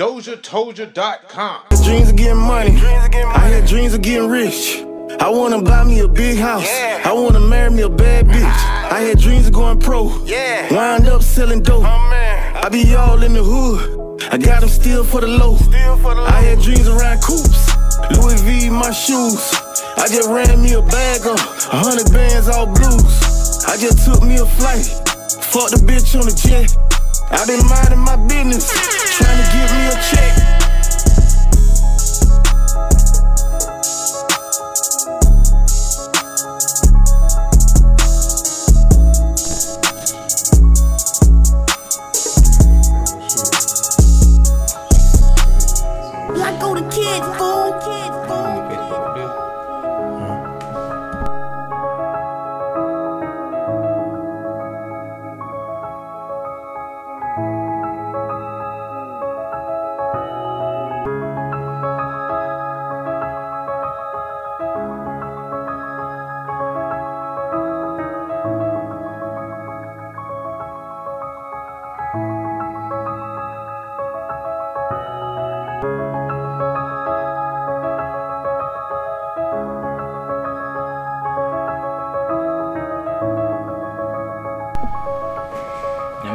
DozhaToldya.com. Dreams of getting money. I had dreams of getting rich. I wanna buy me a big house. I wanna marry me a bad bitch. I had dreams of going pro. Wind up selling dope. I be all in the hood. I got them still for the low. I had dreams around coops. Louis V my shoes. I just ran me a bag up. 100 bands all blues. I just took me a flight. Fuck the bitch on the jet. I been minding my business. Trying to give me a check.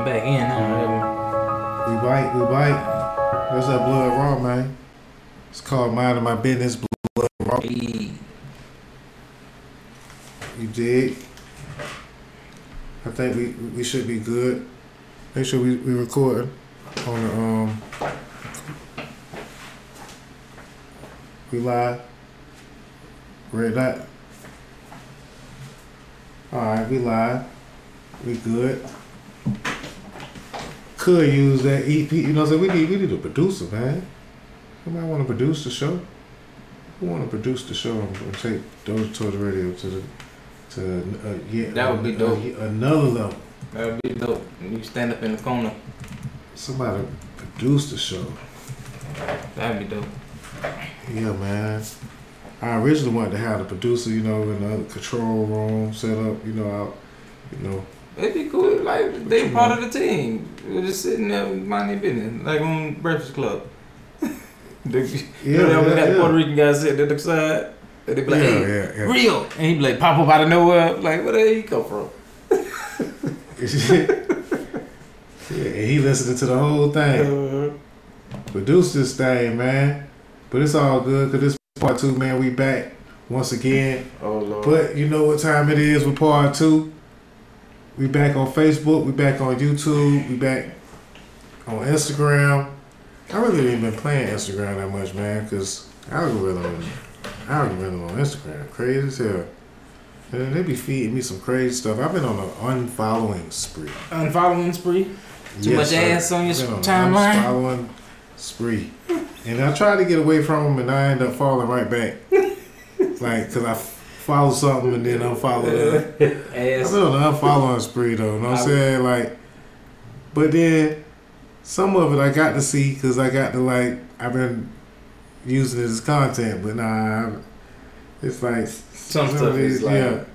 Back in, We bite. That's that Blood Raw, man. It's called Minding My Business, Blood Raw. Hey. You dig? I think we should be good. Make sure we record on the we live. Red dot. Alright, we live. We good. Could use that EP, you know what I'm saying? We need a producer, man. Somebody want to produce the show? Who want to produce the show and take DozhaToldya Radio to that would be dope. Another level. That would be dope. You stand up in the corner. Somebody produce the show. That'd be dope. Yeah, man. I originally wanted to have the producer, you know, in the control room set up, It'd be cool, like they part of the team. We're just sitting there minding their business, like on Breakfast Club. We got the Puerto Rican guy sitting at the side, and they be like, "Hey, Rio," and he be like, pop up out of nowhere, like, where the hell he come from? And he listening to the whole thing. Produce this thing, man. But it's all good, because this part 2, man, we back once again. Oh, Lord. But you know what time it is with part 2. We back on Facebook, we back on YouTube, we back on Instagram. I really ain't been playing Instagram that much, man, because algorithm on Instagram, crazy as hell. And then they be feeding me some crazy stuff. I've been on an unfollowing spree. Unfollowing spree? Too much ass on your timeline? Unfollowing spree. And I tried to get away from them, and I end up falling right back. Like, because I follow something and then unfollow it. I've been on the unfollowing spree though, you know what I'm saying? Like, but then some of it I got to see because I got to, like, I've been using it as content, but nah, it's like some stuff is like,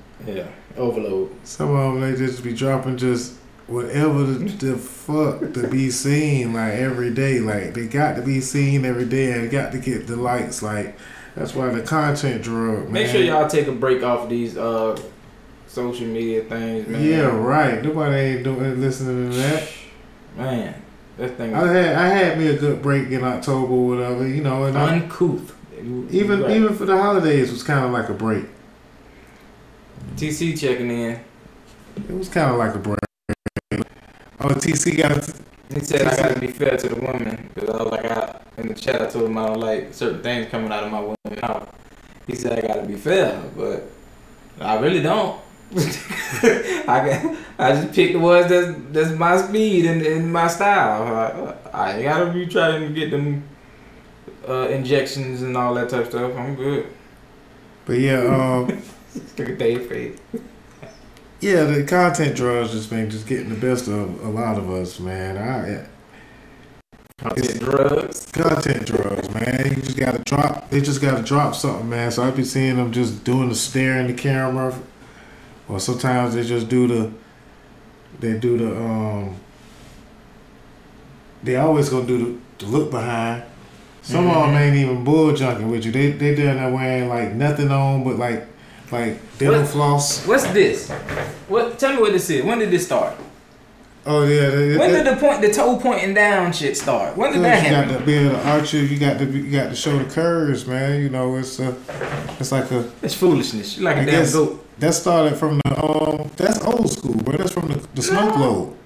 overload. Some of them, they just be dropping just whatever the fuck to be seen, like, every day. Like, they got to be seen every day and they got to get the likes, like. That's why the content drug, man. Make sure y'all take a break off of these social media things, man. Yeah, right. Nobody ain't listening to that. Man, that thing. I had me a good break in October or whatever, you know. And uncouth. Even for the holidays was kind of like a break. TC checking in. It was kind of like a break. Oh, TC got. He said I gotta be fair to the women, because I was like, in the chat I told him I don't like certain things coming out of my women mouth. He said I gotta be fair, but I really don't. I just pick the ones that's my speed and my style. I ain't gotta be trying to get them injections and all that type of stuff. I'm good. But yeah, look at Dave's face. Yeah, the content drugs just getting the best of a lot of us, man. Content drugs, man. You just gotta drop. They just gotta drop something, man. So I be seeing them just doing the stare in the camera, or sometimes they just do the. They always gonna do the look behind. Some of them ain't even bull junking with you. They down there wearing like nothing on but like dental floss. What's this? Tell me what this is. When did this start? Oh yeah. When did the toe pointing down shit start? When did that happen? You got to be able to arch you. You got to show the curves, man. You know, it's like a. It's foolishness. You like a damn goat. That started from the that's old school, bro. That's from the snow globe.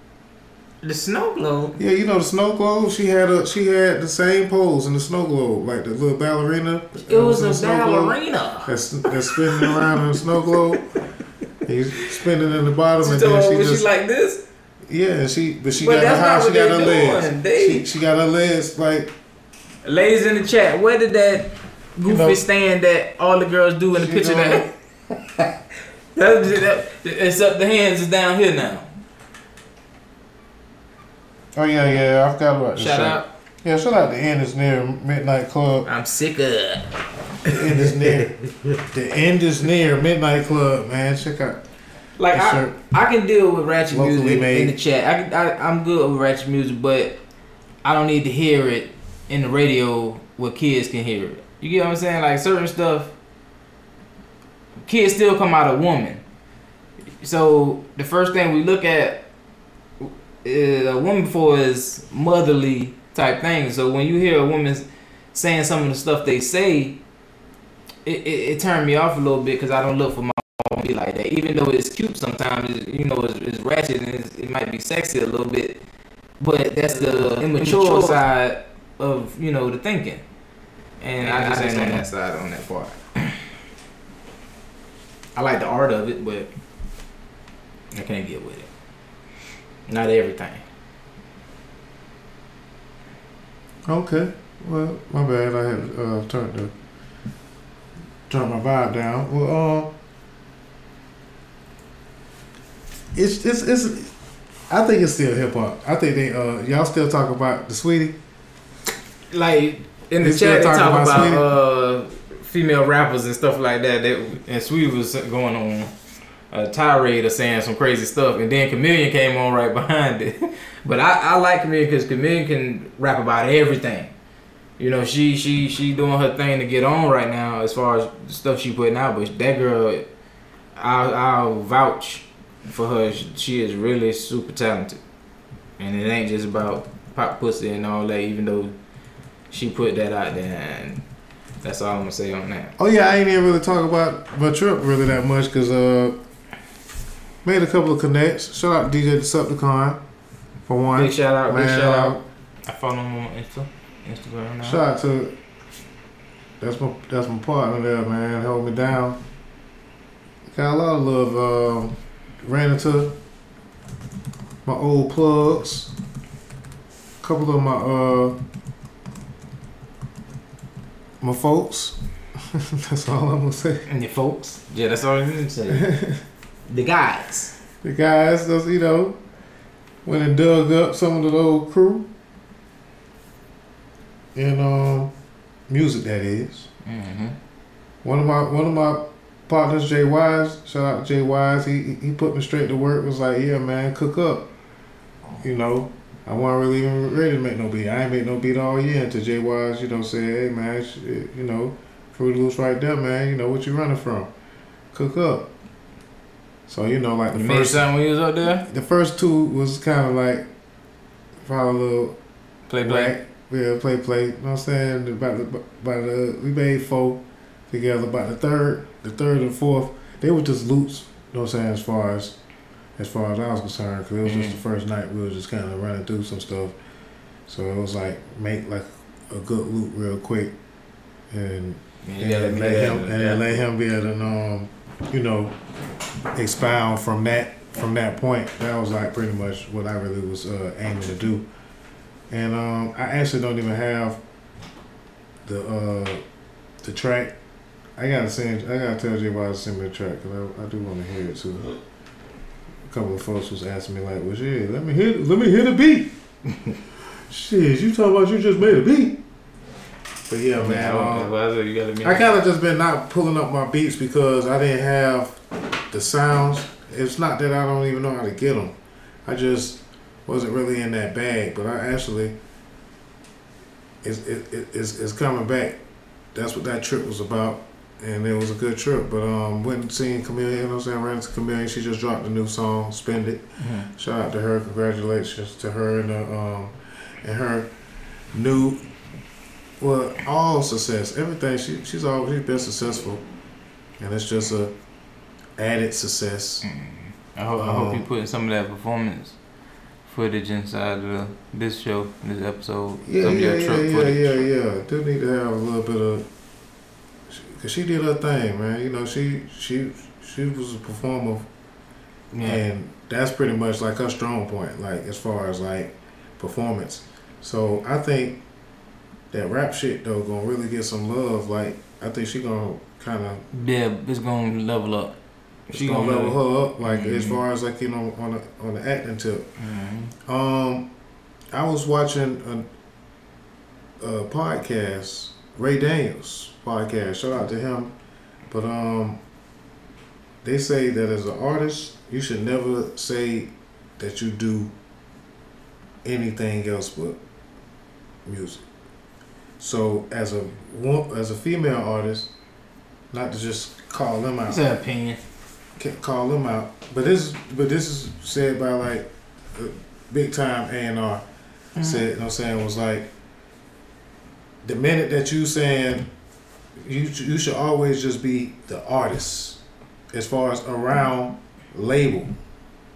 The snow globe. Yeah, you know the snow globe. She had the same pose in the snow globe, like the little ballerina. It was a ballerina. That's spinning around in the snow globe. He's spinning in the bottom, and then she like this. Yeah, she got her legs. She got her legs like. Ladies in the chat, where did that goofy stand that all the girls do in the picture that? It's up. The hands is down here now. Oh yeah, I forgot about this. Shout out. Yeah, shout out to End Is Near Midnight Club. I'm sick of it. The End Is Near. The End Is Near Midnight Club, man. Check out. Like I can deal with ratchet music in the chat. I'm good with ratchet music, but I don't need to hear it in the radio where kids can hear it. You get what I'm saying? Like certain stuff, kids still come out a woman. So the first thing we look at a woman for is motherly type things. So when you hear a woman saying some of the stuff they say, it turned me off a little bit because I don't look for my own to be like that. Even though it's cute sometimes, it's ratchet and it might be sexy a little bit, but that's the immature side of the thinking. And I just ain't on that side on that part. I like the art of it, but I can't get with it. Not everything. Okay. Well, my bad. I had turned my vibe down. Well, it's. I think it's still hip hop. I think they y'all still talk about the Sweetie. Like in the chat, they talk about female rappers and stuff like that. And Sweetie was going on a tirade of saying some crazy stuff, and then Kamillion came on right behind it. But I like Kamillion because Kamillion can rap about everything. She doing her thing to get on right now as far as the stuff she putting out. But that girl, I'll vouch for her. She is really super talented, and it ain't just about pop pussy and all that. Even though she put that out there, and that's all I'm gonna say on that. Oh yeah, I ain't even really talk about my trip really that much because made a couple of connects. Shout out to DozhaToldya.COM for one. Big shout out, big shout out. I follow him on Instagram now. Shout out to that's my partner there, man. Hold me down. Got a lot of love. Ran into my old plugs. A couple of my folks. That's all I'm gonna say. And your folks? Yeah, that's all I'm gonna say. The guys. The guys, those, went and dug up some of the old crew. And music, that is. Mm-hmm. One of my partners, Jay Wise, shout out to Jay Wise, he put me straight to work, was like, yeah man, cook up. I wasn't really even ready to make no beat. I ain't made no beat all year until Jay Wise, said, hey man, Fruity Loops right there, man, what you running from? Cook up. So like the you first made something when you was up there? The first two was kind of like probably a little play. Yeah, play. You know what I'm saying? We made 4 together. About the third and fourth, they were just loops. You know what I'm saying? As far as I was concerned, because it was just the first night we were just kind of running through some stuff. So it was like make like a good loop real quick, and let him be able to expound from that point. That was like pretty much what I really was aiming to do. And I actually don't even have the track. I gotta tell Jay why to send me the track because I do want to hear it too. A couple of folks was asking me like, well shit, let me hear the beat. Shit, you talking about you just made a beat? But yeah, man. I kind of just been not pulling up my beats because I didn't have the sounds. It's not that I don't even know how to get them. I just wasn't really in that bag. But I actually it's coming back. That's what that trip was about, and it was a good trip. But went and seen Kamillion. You know what I'm saying? Ran into Kamillion. She just dropped a new song, "Spend It." Mm-hmm. Shout out to her. Congratulations to her and her new. Well, all success, everything. She's been successful, and it's just a added success. I hope you putting some of that performance footage inside of this show, this episode. Yeah. Do need to have a little bit of, cause she did her thing, man. You know, she was a performer, and that's pretty much like her strong point, like as far as like performance. So I think that rap shit though gonna really get some love. Like I think she gonna kind of it's gonna level up. She gonna level her up, like as far as like on the acting tip. Mm-hmm. I was watching a podcast, Ray Daniels podcast. Shout out to him. But they say that as an artist, you should never say that you do anything else but music. So as a female artist, not to just call them out. It's an opinion. Can't call them out, but this is said by like big time A&R. Mm-hmm. Said, you know what I'm saying, was like the minute that you saying you should always just be the artist as far as around label.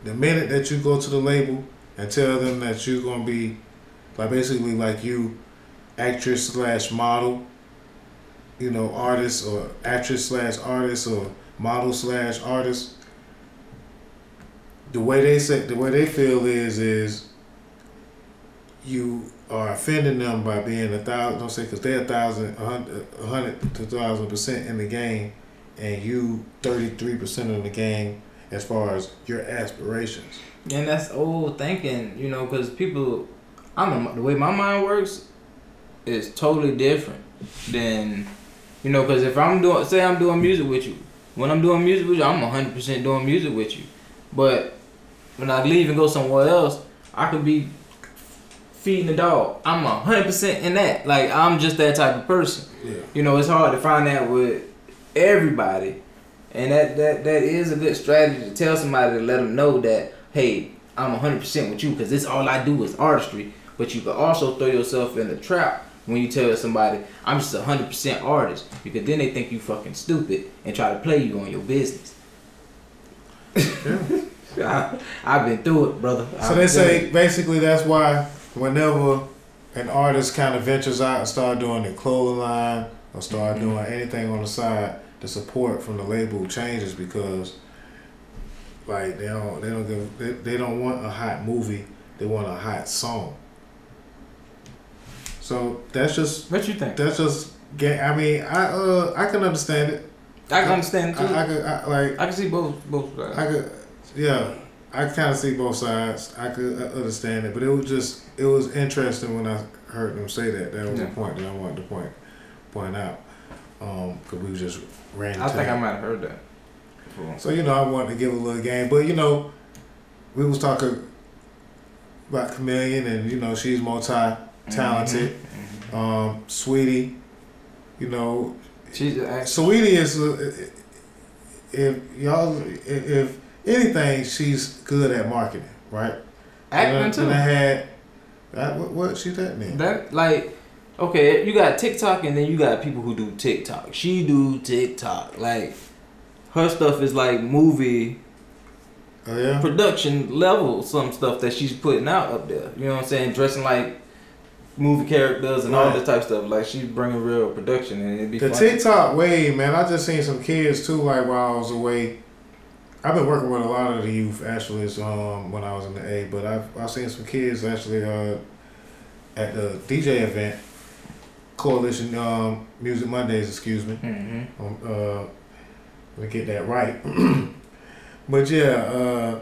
The minute that you go to the label and tell them that you're gonna be like basically like you actress / model, you know, artist or actress / artist or model / artist. The way they feel is you are offending them by being 1,000. Don't say because they're 100 to 1,000% in the game, and you 33% of the game as far as your aspirations. And that's old thinking, you know, because people, I don't know, the way my mind works is totally different than, you know, because if I'm doing music with you. When I'm doing music with you, I'm 100% doing music with you. But when I leave and go somewhere else, I could be feeding the dog. I'm 100% in that. Like, I'm just that type of person. Yeah. You know, it's hard to find that with everybody. And that is a good strategy to tell somebody to let them know that, hey, I'm 100% with you because this all I do is artistry. But you can also throw yourself in the trap when you tell somebody, I'm just 100% artist, because then they think you fucking stupid and try to play you on your business. Yeah. I've been through it, brother. So they say basically that's why whenever an artist kind of ventures out and start doing their clothing line or start doing anything on the side, the support from the label changes because like they don't want a hot movie, they want a hot song. So that's just what you think. That's just. I mean, I can understand it. I can understand too. I can see both sides. I kind of see both sides. I could understand it, but it was interesting when I heard them say that. That was the point that I wanted to point out. Because we just ran into I think I might have heard that before. So, you know, I wanted to give a little game. But, you know, we was talking about Kamillion and, you know, she's multi-talented. Mm-hmm. Sweetie, you know. Sweetie is, if anything, she's good at marketing, right? Acting too. And I had, what she that name? That, like, okay, you got TikTok and then you got people who do TikTok. She do TikTok. Like, her stuff is like movie production level, some stuff that she's putting out up there. You know what I'm saying? Dressing like movie characters and all this type of stuff. Like, she's bringing real production and it'd be the funny. TikTok wave, man. I just seen some kids too, like while I was away. I've been working with a lot of the youth actually when I was in the A, but I've seen some kids actually at the DJ event, Coalition Music Mondays, excuse me. Mm-hmm. Let me get that right. But yeah,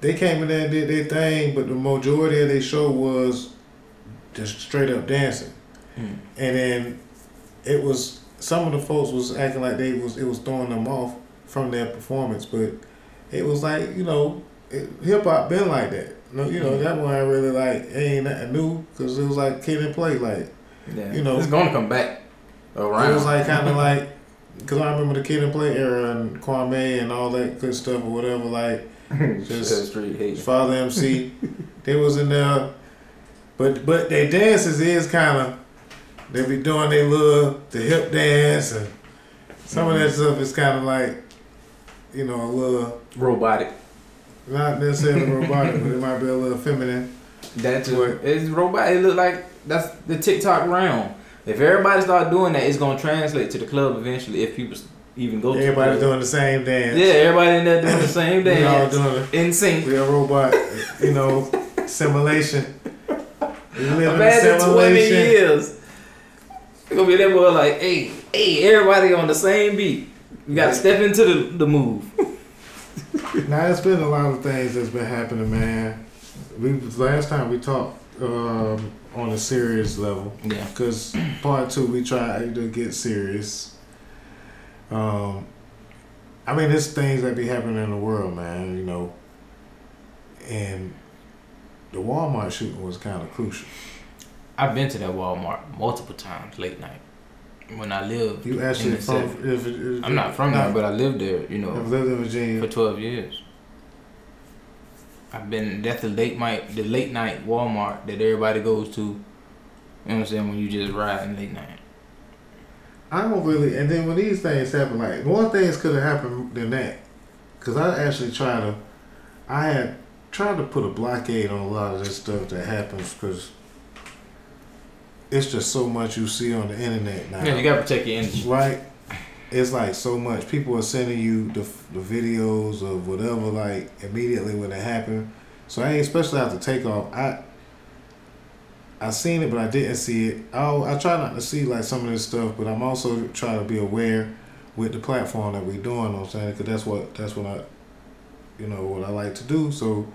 they came in there and did their thing, but the majority of their show was just straight up dancing. Mm. And then it was, some of the folks was acting like it was throwing them off from their performance, but it was like, you know, hip hop been like that. You know, that one I really like, it ain't nothing new, because it was like kid and play, like, Yeah. You know, it's gonna come back around. It was like kind of like, cause I remember the Kid and Play era and Kwame and all that good stuff or whatever. Like, just Street hate. Father MC, they was in there, but their dances is kind of, they be doing the hip dance and some of that stuff is kind of like, you know, a little robotic. Not necessarily robotic, but it might be a little feminine. That too. It's robotic. It look like that's the TikTok realm. If everybody start doing that, it's gonna translate to the club eventually. If people even go. Everybody to doing the same dance. Yeah, everybody in there doing the same dance. We all doing it in sync. We a robot, you know, simulation. We live Imagine in simulation. 20 years. It's gonna be that boy like, hey, everybody on the same beat. You gotta step into the move. Now, there's been a lot of things that's been happening, man. Last time we talked on a serious level. Yeah. Because part 2, we tried to get serious. I mean, there's things that be happening in the world, man, you know. And the Walmart shooting was kind of crucial. I've been to that Walmart multiple times late night. When I lived, you actually I'm not from there, but I lived there. You know, I've lived in Virginia for 12 years. I've been that's the late night Walmart that everybody goes to. You know what I'm saying? When you just riding late night. I don't really, and then when these things happen, like more things could have happened than that. Cause I actually I had tried to put a blockade on a lot of this stuff that happens, cause it's just so much you see on the internet now. Yeah, you gotta protect your energy. Right? It's like so much. People are sending you the videos of whatever, like, immediately when it happened. So especially after takeoff, I seen it, but I didn't see it. I try not to see, like, some of this stuff, but I'm also trying to be aware with the platform that we're doing, you know what I'm saying? Because that's what I, you know, what I like to do. So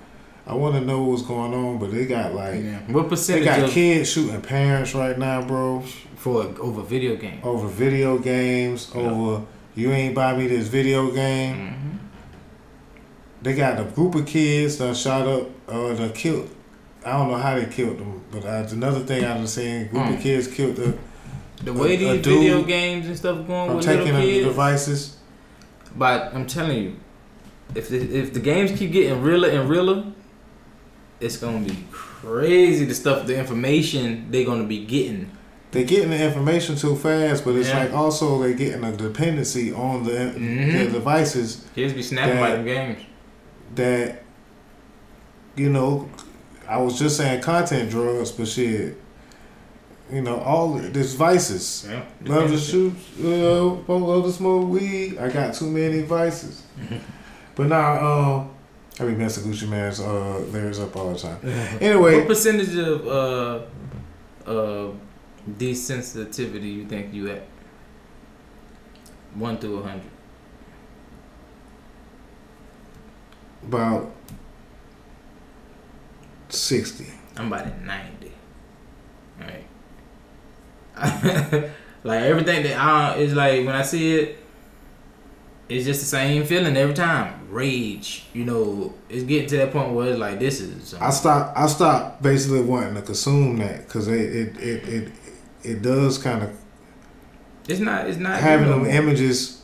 I want to know what's going on, but they got like what percentage? They got kids shooting parents right now, bro. Over video games. Over video games. Yep. Over you ain't buy me this video game. Mm-hmm. They got a group of kids that shot up or that killed. I don't know how they killed them, but another thing I was saying, group of kids killed the way these video games and stuff going with little kids. Taking the devices. But I'm telling you, if the games keep getting realer and realer, it's gonna be crazy. The information they're gonna be getting. They're getting the information too fast, but it's like also they're getting a dependency on the devices. Kids be snapping by them games. That, you know, I was just saying content drugs, but shit, you know, all these vices. Yeah, love to shoot, love to smoke weed. I got too many vices. But now, I be messing Gucci Mane's lyrics up all the time. Anyway, what percentage of desensitivity you think you at? 1 through 100. About 60. I'm about at 90. Right. Like everything that is like when I see it, it's just the same feeling every time. Rage, you know, it's getting to that point where it's like this is something. I stopped basically wanting to consume that because it does kind of. It's not having them images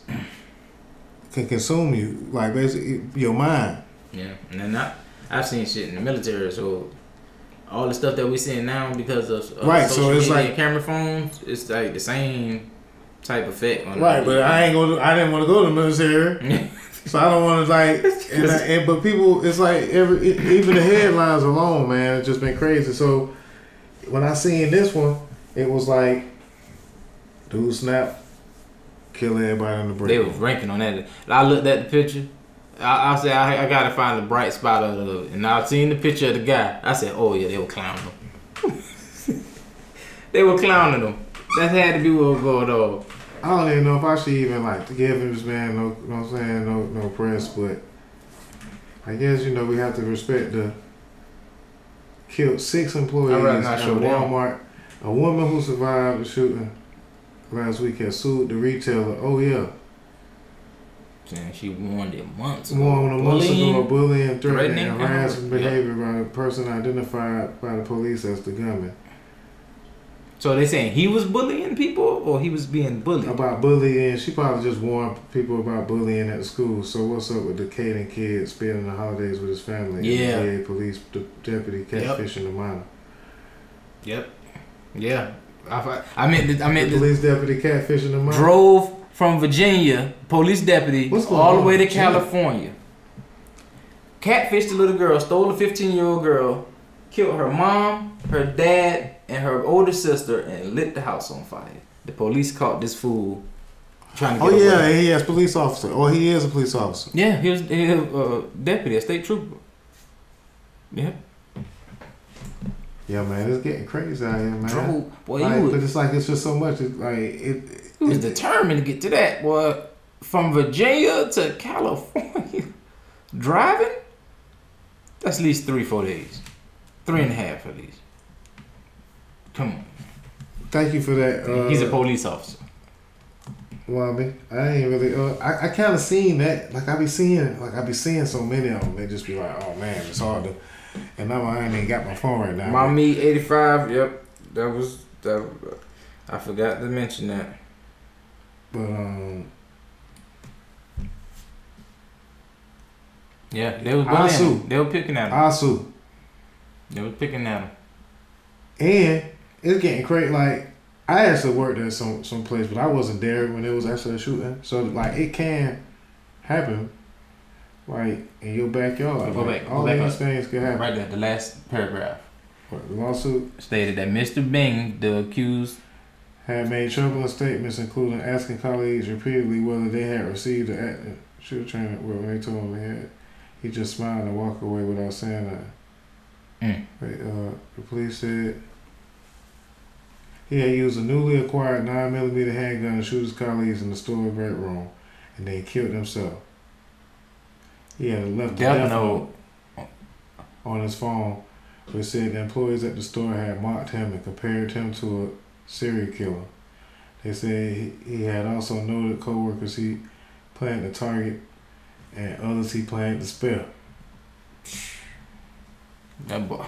can consume you, like basically your mind. Yeah, and then I've seen shit in the military, so all the stuff that we seeing now because of right, social so it's media like and camera phones, it's like the same type effect on right, but I didn't want to go to the military, so I don't want to like. But people, it's like even the headlines alone, man, it's just been crazy. So when I seen this one, it was like, dude snap, kill everybody in the break. They was ranking on that. I looked at the picture. I said I gotta find the bright spot of it, and I seen the picture of the guy. I said, oh yeah, they were clowning him. They were clowning him. That had to be what was going on. I don't even know if I should even like to give him this man no, you know what I'm saying, no press, but I guess you know we have to respect the killed 6 employees at Walmart. A woman who survived the shooting last week has sued the retailer. Oh yeah. And she warned him months ago. Bullying, threatening, and harassing behavior by a person identified by the police as the gunman. So they saying he was bullying people or he was being bullied? About bullying. She probably just warned people about bullying at the school. So what's up with the Caden kid spending the holidays with his family? Yeah. And the police deputy catfishing the minor. Yep. Yeah. I meant the police deputy catfishing the minor. Drove from Virginia, police deputy, all the way to California. Catfished a little girl, stole a 15-year-old girl, killed her mom, her dad, and her older sister, and lit the house on fire. The police caught this fool trying to get away. Yeah, he is a police officer. Or he is a police officer. Yeah, he was a deputy, a state trooper. Yeah. Yeah, man, it's getting crazy out here, man. Boy, but it's like it's just so much. It's like he was determined to get to that, boy. From Virginia to California, driving. That's at least 3-4 days, 3.5 at least. Come on. Thank you for that. He's a police officer. Well, I mean, I ain't really. I kind of seen that. Like I be seeing so many of them. They just be like, oh man, it's hard to. And now I ain't even got my phone right now. My Me 85. Yep, that was. I forgot to mention that. But yeah, they was bullying. They were picking at him. Asu. They was picking at him. And it's getting crazy. Like I actually worked at some place, but I wasn't there when it was actually a shooting. So like it can happen, like in your backyard. Go like, back. All go back these up. things can happen. Right there, the last paragraph. What, the lawsuit Stated that Mr. Bing, the accused, had made troubling statements, including asking colleagues repeatedly whether they had received the active shooter training. Well, when they told him they had, he just smiled and walked away without saying that. The police said he had used a newly acquired 9mm handgun to shoot his colleagues in the store bedroom, and then killed himself. He had left a death note on his phone, which said the employees at the store had mocked him and compared him to a serial killer. They said he had also noted co-workers he planned to target and others he planned to spare. That boy.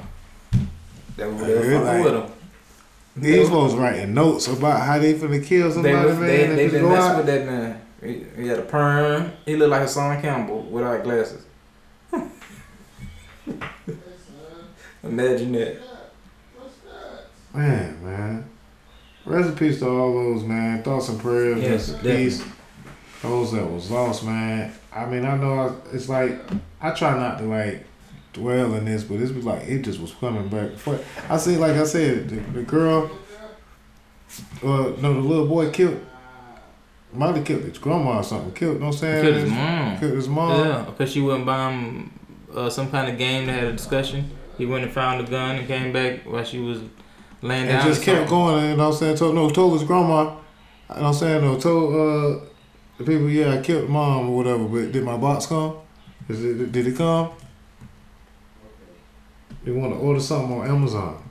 That was fucking with him. These folks writing notes about how they finna kill somebody, man. They been messing with that man. He had a perm. He looked like a Son Campbell without glasses. Imagine that. Man. Rest in peace to all those, man. Thoughts and prayers. Yes, rest in peace. Those that was lost, man. I mean, I know it's like, I try not to like dwell in this, but it's like, it just was coming back. I see, like I said, the girl, no, the little boy might have killed his grandma or something. Killed, you know what I'm saying? Killed his mom. Yeah, because she wouldn't buy him some kind of game that had a discussion. He went and found the gun and came back while she was laying down. And just kept going, you know what I'm saying? Told his grandma, you know what I'm saying? Told the people, yeah, I killed mom or whatever, but did my box come? Did it come? They want to order something on Amazon.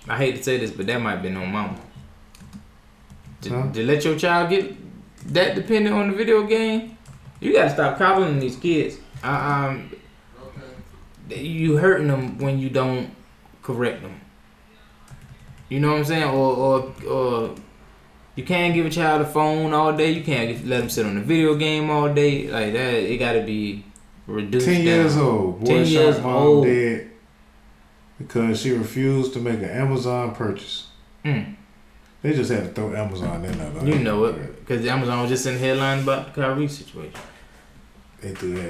I hate to say this, but that might have been on mama. To let your child get that dependent on the video game, you gotta stop coddling these kids. You hurting them when you don't correct them. You know what I'm saying? Or you can't give a child a phone all day. You can't let them sit on the video game all day. Like that, it gotta be reduced. 10 years old. Boy shot mom dead because she refused to make an Amazon purchase. They just had to throw Amazon in there. You know it, because Amazon was just in the headline about the Kyrie situation. They threw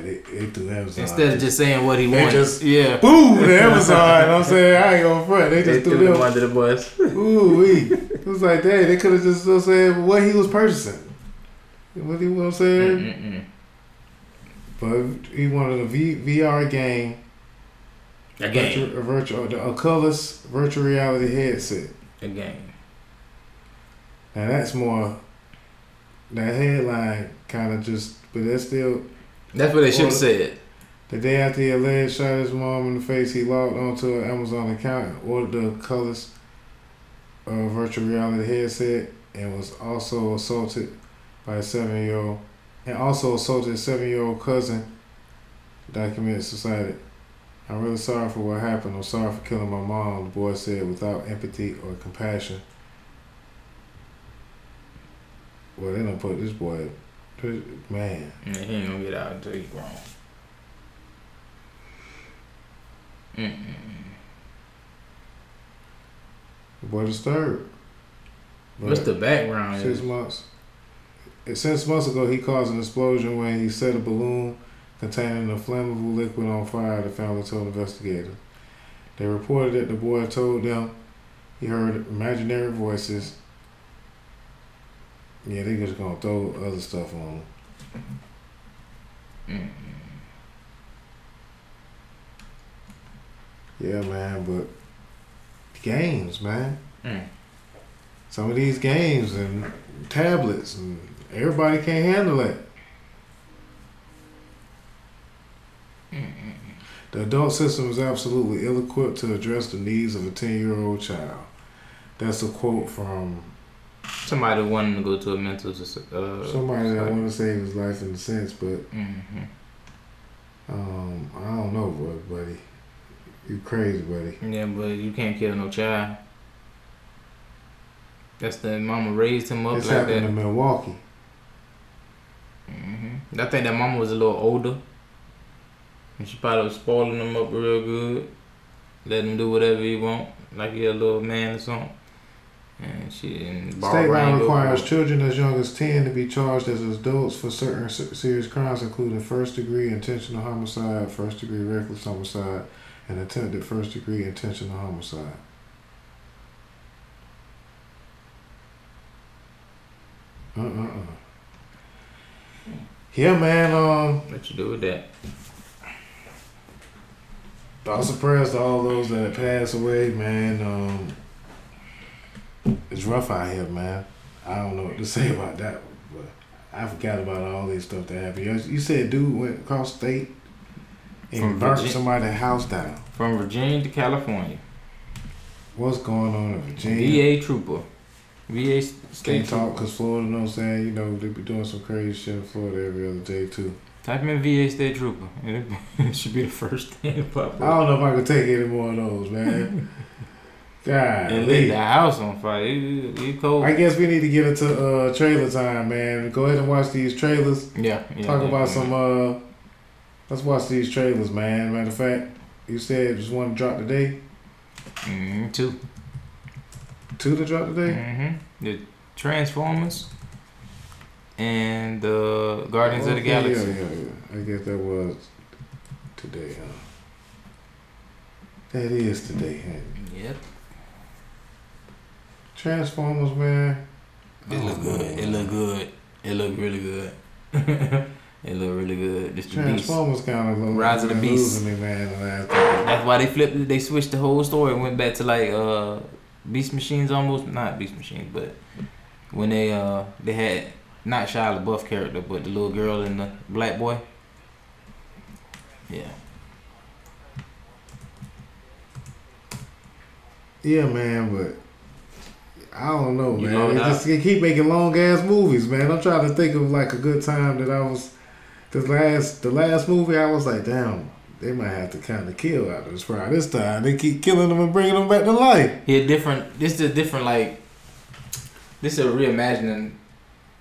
Amazon. Instead of just saying what he wanted. Just, boom, the Amazon. You know what I'm saying? I ain't gonna front. They just threw them under the bus. Ooh, it was like that. They could have just said what he was purchasing. What you know what I'm saying? But he wanted a VR game. A colorless virtual reality headset. A game. Now that's more. That headline kind of just, but that's still. That's what they should have said. The day after he alleged shot his mom in the face, he logged onto an Amazon account and ordered the colorless virtual reality headset, and was also assaulted by a 7-year-old, and also assaulted a 7-year-old cousin. Documented society. I'm really sorry for what happened. I'm sorry for killing my mom, the boy said without empathy or compassion. Well, they don't put this boy, man. Yeah, he ain't gonna get out until he's grown. The boy disturbed. What's the background? 6 months. 6 months ago, he caused an explosion when he set a balloon containing a flammable liquid on fire, the family told investigators. They reported that the boy told them he heard imaginary voices. Yeah, they just gonna throw other stuff on him. Yeah, man, but games, man. Some of these games and tablets, and everybody can't handle it. The adult system is absolutely ill-equipped to address the needs of a 10-year-old child. That's a quote from somebody wanting to go to a mental somebody that want to save his life in a sense, but I don't know, buddy. You crazy, buddy. Yeah, but you can't kill no child. That's the mama raised him up it's like that. It's happening in Milwaukee. I think that mama was a little older. And she probably was spoiling him up real good. Let him do whatever he want. Like he a little man or something. And state law requires children as young as 10 to be charged as adults for certain serious crimes, including first-degree intentional homicide, first-degree reckless homicide, and attempted first-degree intentional homicide. Yeah, man. What you do with that? Thoughts and prayers to all those that passed away, man. It's rough out here, man. I don't know what to say about that, but I forgot about all this stuff that happened. You said dude went across state and burnt somebody's house down. From Virginia to California. What's going on in Virginia? VA trooper. VA state Can't talk because Florida, you know what I'm saying? You know, they be doing some crazy shit in Florida every other day, too. Type in VA state trooper. It should be the first thing to pop up. I don't know if I can take any more of those, man. God. And lit the house on fire. It cold. I guess we need to get into trailer time, man. Go ahead and watch these trailers. Yeah. Talk about some, let's watch these trailers, man. Matter of fact, you said just one to drop today? 2. 2 to drop today? The Transformers and the Guardians of the Galaxy. Yeah. I guess that was today, huh? That is today, huh? Yep. Transformers, man. It look good. It look good. It look really good. It look really good. This Transformers kind of Rise of the Beast. Me, man. That's why they flipped it. They switched the whole story and went back to like Beast Machines almost. Not Beast Machines, but when they had not Shia LaBeouf character, but the little girl and the black boy. Yeah. Yeah, man, but I don't know, man. They keep making long ass movies, man. I'm trying to think of like a good time that I was. The last movie, I was like, damn, they might have to kind of kill out of this Prime. This time they keep killing them and bringing them back to life. This is a different like. This is a reimagining.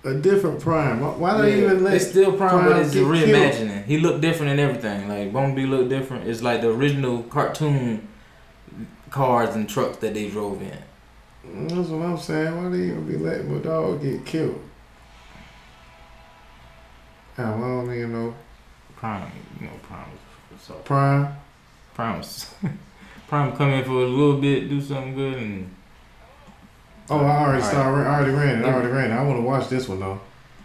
A different Prime. Why don't you even let? It's still Prime, but it's a reimagining. Killed? He looked different and everything. Like Bumblebee looked different. It's like the original cartoon cars and trucks that they drove in. That's what I'm saying. Why do you even be letting my dog get killed? I don't even know. Prime, Prime. So Prime come in for a little bit, do something good, and. I already ran it. I want to watch this one though.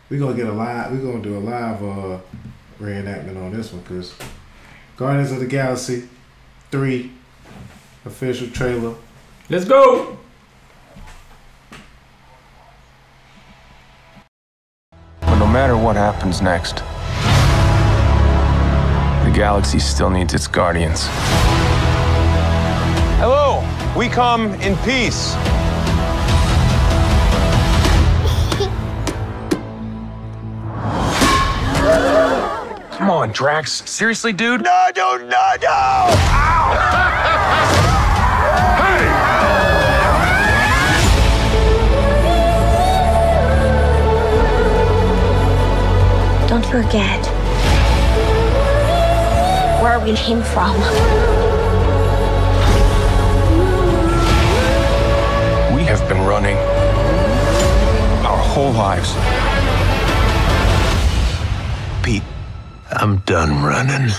We're gonna do a live reenactment on this one because Guardians of the Galaxy 3 official trailer. Let's go. But no matter what happens next, the galaxy still needs its guardians. Hello, we come in peace. Come on, Drax. Seriously, dude? No! Don't forget where we came from. We have been running our whole lives. Pete, I'm done running.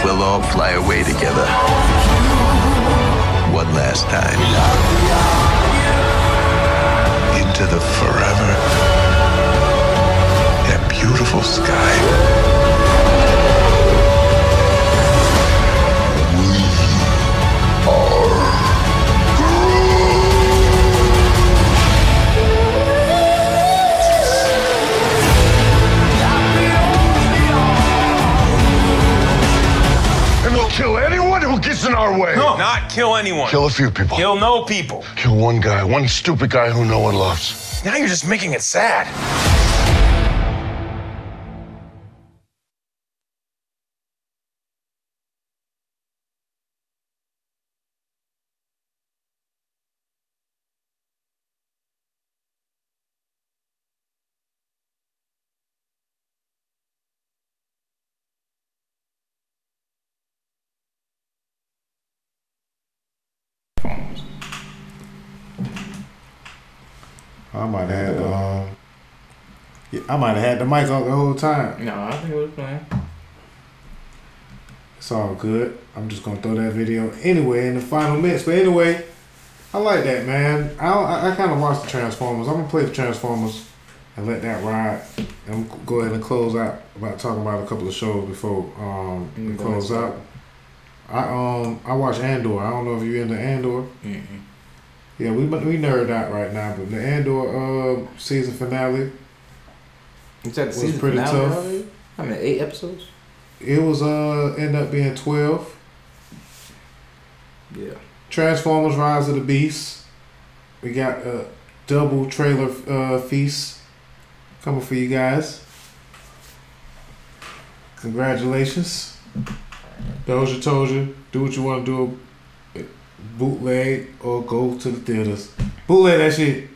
We'll all fly away together. One last time. Into the forever. That beautiful sky. Kill anyone who gets in our way. No, not kill anyone. Kill a few people. Kill no people. Kill one guy, one stupid guy who no one loves. Now you're just making it sad. I might have had the mic on the whole time. No, I think it was playing. It's all good. I'm just gonna throw that video anyway in the final minutes. But anyway, I like that, man. I kind of watched the Transformers. I'm gonna play the Transformers and let that ride. I'm gonna go ahead and close out about talking about a couple of shows before we close out. I watched Andor. I don't know if you're into Andor. Mm-hmm. Yeah, we nerd out right now, but the Andor season finale was pretty tough. Already? I mean, 8 episodes. It was ended up being 12. Yeah. Transformers: Rise of the Beast. We got a double trailer feast coming for you guys. Congratulations. Doja told you, do what you want to do. Bootleg or go to the theaters. Bootleg that shit.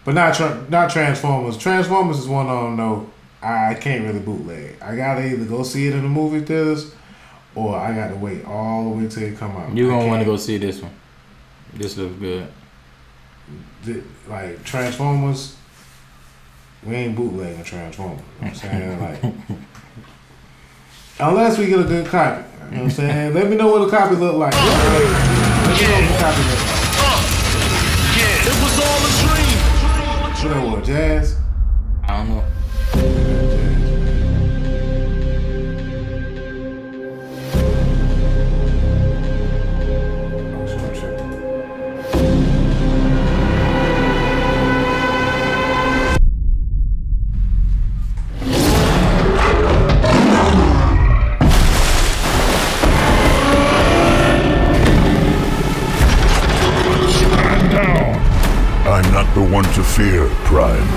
But not Transformers. Transformers is one of them, though. I can't really bootleg. I gotta either go see it in the movie theaters or I gotta wait all the way till it come out. You're gonna want to go see this one. This looks good. Like Transformers, we ain't bootlegging Transformers. You know what I'm saying? Like, unless we get a good copy. You know what I'm saying? Let me know what the copy look like. Let me know what the copy look like. Yeah, it was all a dream. You know what, Jazz? I don't know. I'm not the one to fear, Prime.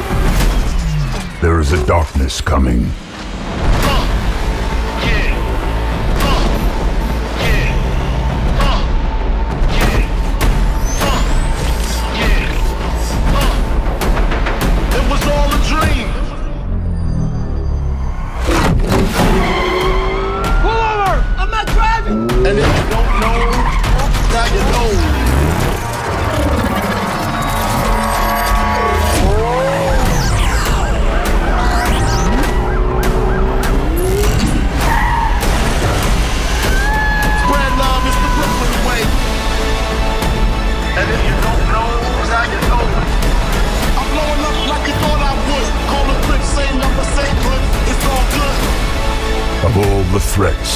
There is a darkness coming. It was all a dream. Pull over! I'm not driving! And if you don't know, now you know. And if you don't know, now you know. I'm blowing up like you thought I would. Call the clip, same number, same clip. It's all good. Of all the threats,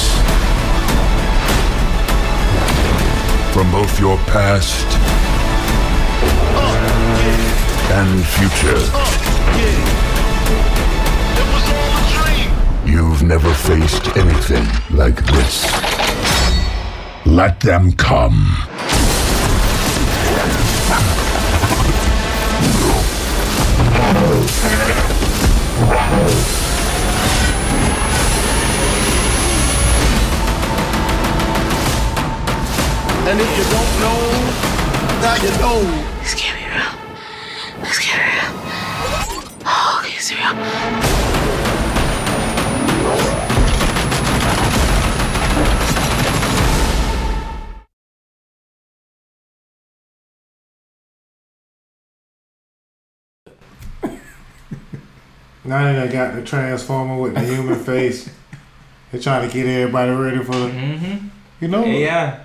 from both your past and future, It was all a dream. you've never faced anything like this. Let them come. And if you don't know, now you know. This can't be real. This can't be real. Oh, okay, it's real. Now they done got the Transformer with the human face. They're trying to get everybody ready for the, you know? Yeah.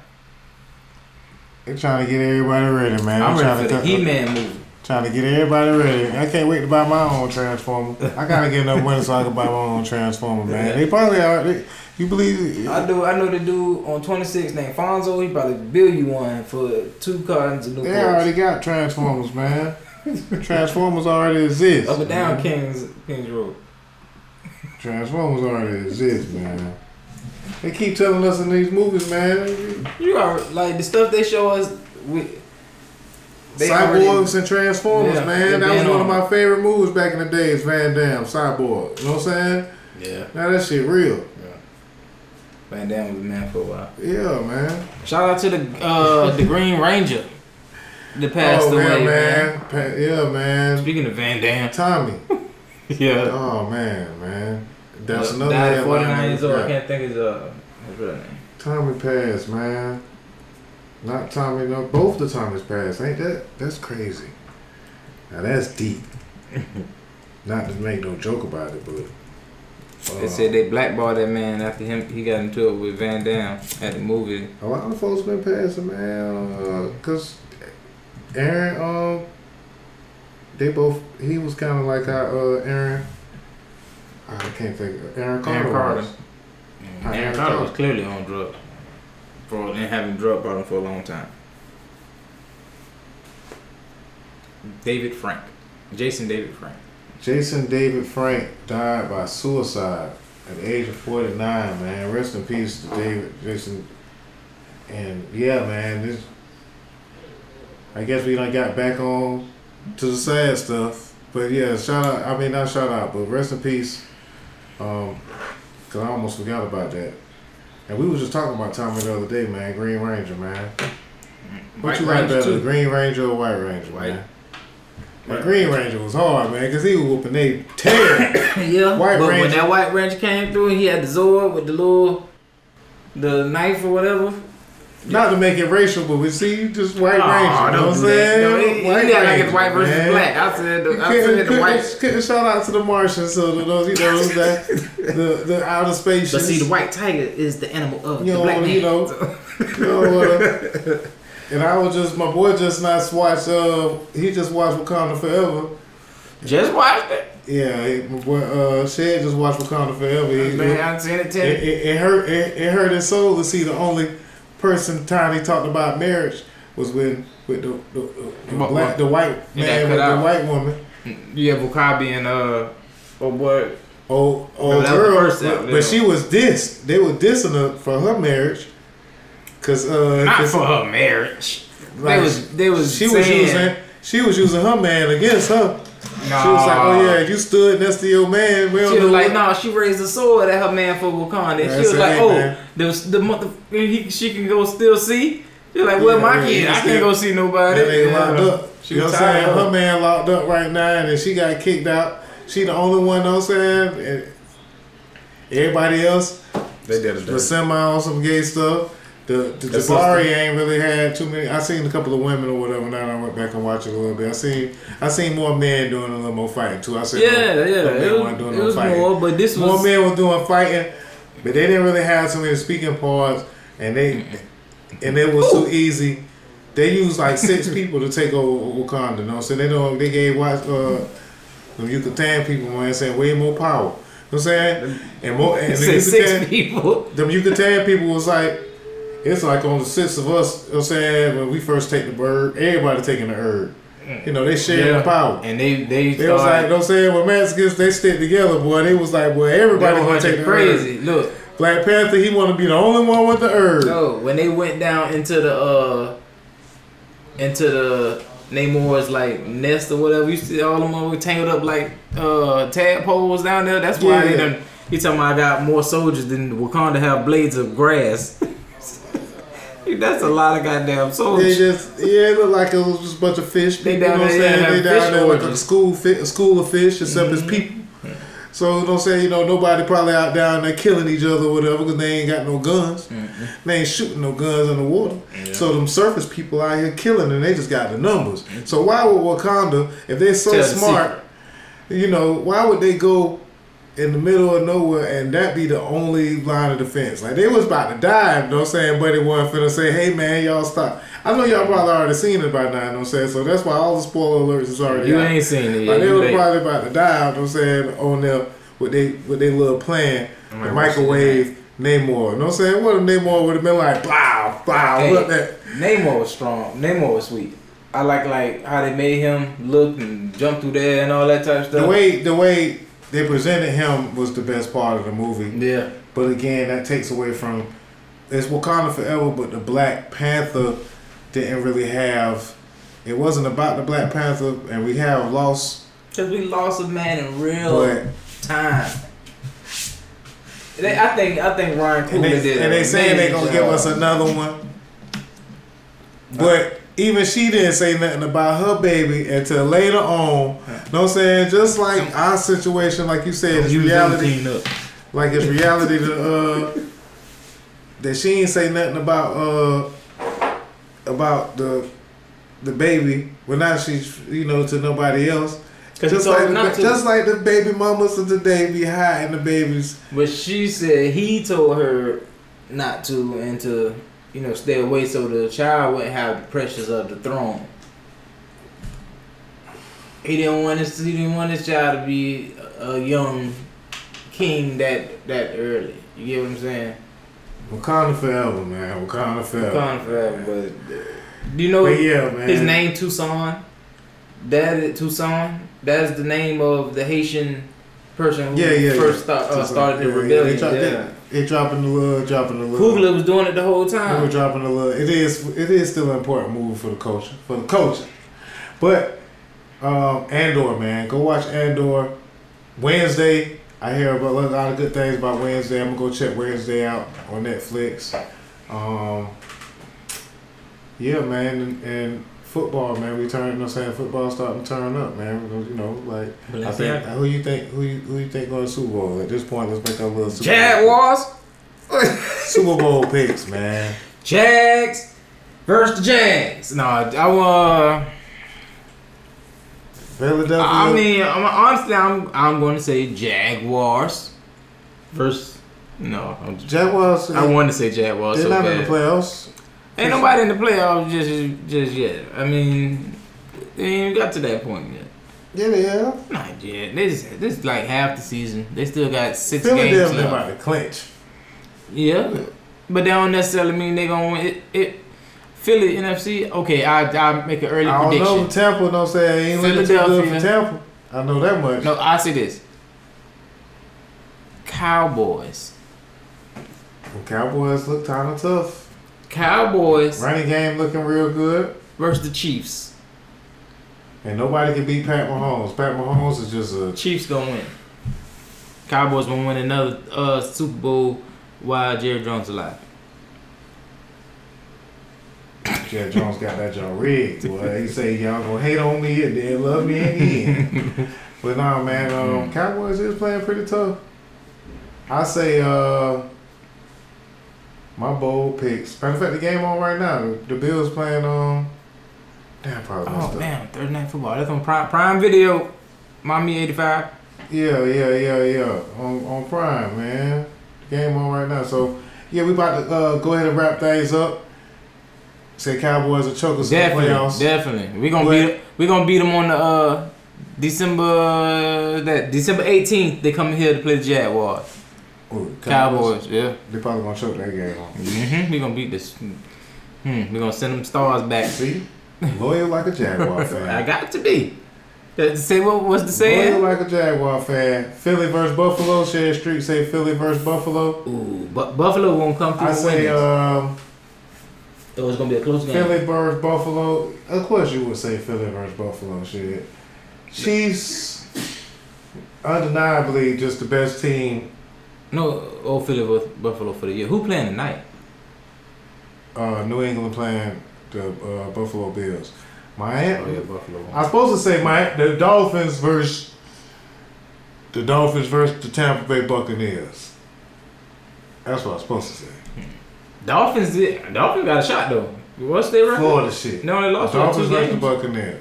They're trying to get everybody ready, man. I'm ready for the He-Man movie. Trying to get everybody ready. I can't wait to buy my own Transformer. I gotta get enough money so I can buy my own Transformer, man. They probably are. You believe it? I know the dude on 26 named Fonzo. He probably build you one for 2 cartons of new They parts. already got Transformers, man. Transformers already exist. Up and down Kings Road. Transformers already exist, man. They keep telling us in these movies, man. You are like the stuff they show us with Cyborgs and Transformers, man. That was one of on. my favorite movies back in the days. Van Damme, Cyborg. You know what I'm saying? Yeah. Now that shit real. Yeah. Van Damme was the man for a while. Yeah, man. Shout out to the Green Ranger that passed away, man. Yeah, man. Speaking of Van Damme, Tommy. yeah. Oh man. That's another died at headline 49 years old. got. I can't think his real name. Tommy passed, man. Not Tommy, no. Both the Tommys passed. Ain't that? That's crazy. Now that's deep. Not to make no joke about it, but They said they blackballed that man after he got into it with Van Damme at the movie. a lot of folks been passing, man. Cause Aaron, he was kind of like our Aaron. I can't think. Aaron Carter. Aaron Carter was clearly on drugs and having drug problem for a long time. Jason David Frank died by suicide at the age of 49, man. Rest in peace to Jason. And yeah, man, I guess we done got back on to the sad stuff. But yeah, not shout out, but rest in peace. Cause I almost forgot about that. And we was just talking about Tommy the other day, man. Green Ranger, man. What you like better, Green Ranger or White Ranger, man? The Green Ranger was hard, man, because he was whooping they tail. Yeah, but when that White Ranger came through, he had the Zord with the knife or whatever. Not to make it racial, but we see just White Ranger. You know what I'm saying? White Ranger, like it's white versus black. I said the white. Shout out to the Martians, so those the outer space. But see, the white tiger is the animal of the black man. And my boy just not watched. He just watched Wakanda Forever. Just watched it. Yeah, my boy Shed just watched Wakanda Forever. Man, I seen it. It hurt his soul to see the only person time he talked about marriage was with the white man with the white woman. Yeah, Wakabi and girl, but she was dissed. They were dissing her for her marriage, cause not for her marriage. Like, she was using her man against her. No. She was like, "Oh yeah, you stood next to your man." She was like, "No, she raised a sword at her man for Wakanda." And she was like, "Oh, the mother, she can go still see." She's like, "Well, my kid, I can't go see nobody." That nigga locked up. You know what I'm saying? Her man locked up right now, and then she got kicked out. She the only one, you know what I'm saying? And everybody else, they did it. The semi on some gay stuff. The Jabari ain't really had too many. I seen a couple of women or whatever. Now I went back and watched it a little bit. I seen more men doing a little more fighting too. I said it was fighting. More, but this was more men was doing fighting, but they didn't really have so many speaking parts, and it was too easy. They used like 6 people to take over Wakanda. You know, so they gave them Yucatan people, man, saying way more power. You know what I'm saying? And the 6 people. Them Yucatan people was like. It's like on the 6 of us, you know what I'm saying, when we first take the bird, everybody taking the herb. You know, they share the power. And they was like, you know what I'm saying, when Mexicans, they stick together, boy. They was like, boy, everybody gonna take the crazy. herb. Look. Black Panther, he want to be the only one with the herb. No, when they went down into the Namor's like nest or whatever, you see all them were tangled up like tadpoles down there. That's why they done. He talking about I got more soldiers than Wakanda have blades of grass. That's a lot of goddamn soldiers. It looked like it was just a bunch of fish. They people, down you know what I'm there, saying? They down there like a orgies. school of fish, except it's people. So, you know what I'm saying? You know, nobody probably out down there killing each other or whatever because they ain't got no guns. They ain't shooting no guns in the water. So, them surface people out here killing and they just got the numbers. So, why would Wakanda, if they're so smart, you know, why would they go in the middle of nowhere and that be the only line of defense? Like, they was about to die, you know what I'm saying? But they wasn't finna say, hey, man, y'all stop. I know y'all probably already seen it by now, you know what I'm saying? So that's why all the spoiler alerts is already You out. ain't seen it yet. Like, they were probably about to die, you know what I'm saying, on their, with their little plan, the microwave Namor. You know what I'm saying? What if Namor would have been like, blah, blah, Hey, what that? Namor was strong. Namor was sweet. I like how they made him look and jump through there and all that type of stuff. The way they presented him was the best part of the movie. Yeah. But again, that takes away from, it's Wakanda forever, but the Black Panther didn't really have, it wasn't about the Black Panther, and we have lost. Because we lost a man in real time. I think Ryan Coogler did it. And they saying they gonna give us another one. But even she didn't say nothing about her baby until later on. Know what I'm saying? Just like our situation, like you said, it's reality. Like it's reality that she ain't say nothing about the baby. Well, now she's, you know, to nobody else. Just like the baby mamas of today be hiding the babies. But she said he told her not to and to, you know, stay away so the child wouldn't have the pressures of the throne. He didn't want his child to be a young king that early. You get what I'm saying? Wakanda forever, man. Wakanda forever. But do you know his name Toussaint? Toussaint. That's the name of the Haitian person who first started the rebellion. They dropping the little. Coogler was doing it the whole time. They were dropping the little. It is still an important move for the culture. But Andor, man, go watch Andor. Wednesday, I hear about a lot of good things about Wednesday. I'm gonna go check Wednesday out on Netflix. Yeah, man, and football, man, we turn. You know what I'm saying? Football starting to turn up, man. You know, like I think who you think going to Super Bowl at this point? Let's make our little Super Jaguars. Super Bowl picks, man. Jags versus the Jags. No, Philadelphia. I mean, honestly, I'm going to say Jaguars versus. No, Jaguars. I wanted to say Jaguars. They're not in the playoffs. Ain't nobody in the playoffs just yet. I mean, they ain't even got to that point yet. Yeah, they have. Not yet. This is like half the season. They still got 6 games Philadelphia left. about to clinch. Yeah, but that don't necessarily mean they gonna win. Philly NFC. Okay, I make an early prediction. I don't know Tampa. Don't say ain't looking too good for Tampa. I know that much. No, I say this. Cowboys. The Cowboys look kind of tough. Cowboys running game looking real good versus the Chiefs. And nobody can beat Pat Mahomes. Pat Mahomes is just a Chiefs gonna win. Cowboys gonna win another Super Bowl while Jerry Jones alive. Jerry Jones got that joint rigged. Boy, he say y'all gonna hate on me and then love me again. But nah, man, Cowboys is playing pretty tough. I say my bold picks. Matter of fact, the game on right now. The Bills playing probably messed up. Damn, Thursday Night Football. That's on Prime Video. Miami 85. Yeah. On Prime, man. The game on right now. So yeah, we about to go ahead and wrap things up. Say Cowboys will choke us in the playoffs. Definitely. We gonna beat them on the December 18th. They come here to play the Jaguars. Cowboys, yeah. They probably gonna choke that game on. We gonna beat this. We gonna send them stars back. See, loyal like a Jaguar fan. I got to be. Say what's the saying? Boy, like a Jaguar fan. Philly versus Buffalo. Shed Street say Philly versus Buffalo. Ooh, but Buffalo won't come through. I say it was gonna be a close game. Philly versus Buffalo. Of course you would say Philly versus Buffalo. Shit. Chiefs, undeniably just the best team. No, Philly versus Buffalo for the year. Who playing tonight? New England playing the Buffalo Bills. Miami. Oh yeah, Buffalo. I was supposed to say the Dolphins versus the Tampa Bay Buccaneers. That's what I was supposed to say. Dolphins got a shot though. What's their record? Florida shit. No, they lost Dolphins 2 versus games. the Buccaneers.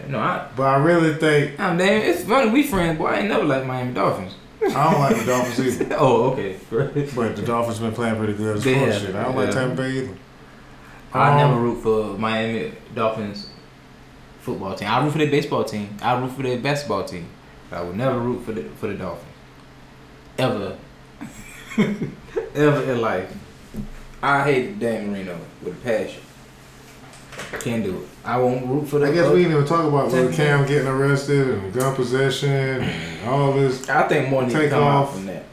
No, but I really think. Damn, it's funny. We friends, boy. I ain't never liked Miami Dolphins. I don't like the Dolphins either. Oh, okay. But the Dolphins been playing pretty good as shit. I don't like Tampa Bay either. I never root for Miami Dolphins football team. I root for their baseball team. I root for their basketball team. But I would never root for the Dolphins. Ever. Ever in life. I hate Dan Marino with a passion. Can't do it. I won't root for the. I guess we didn't even talk about Lil Cam getting arrested and gun possession and all this. I think more needs to come out from that.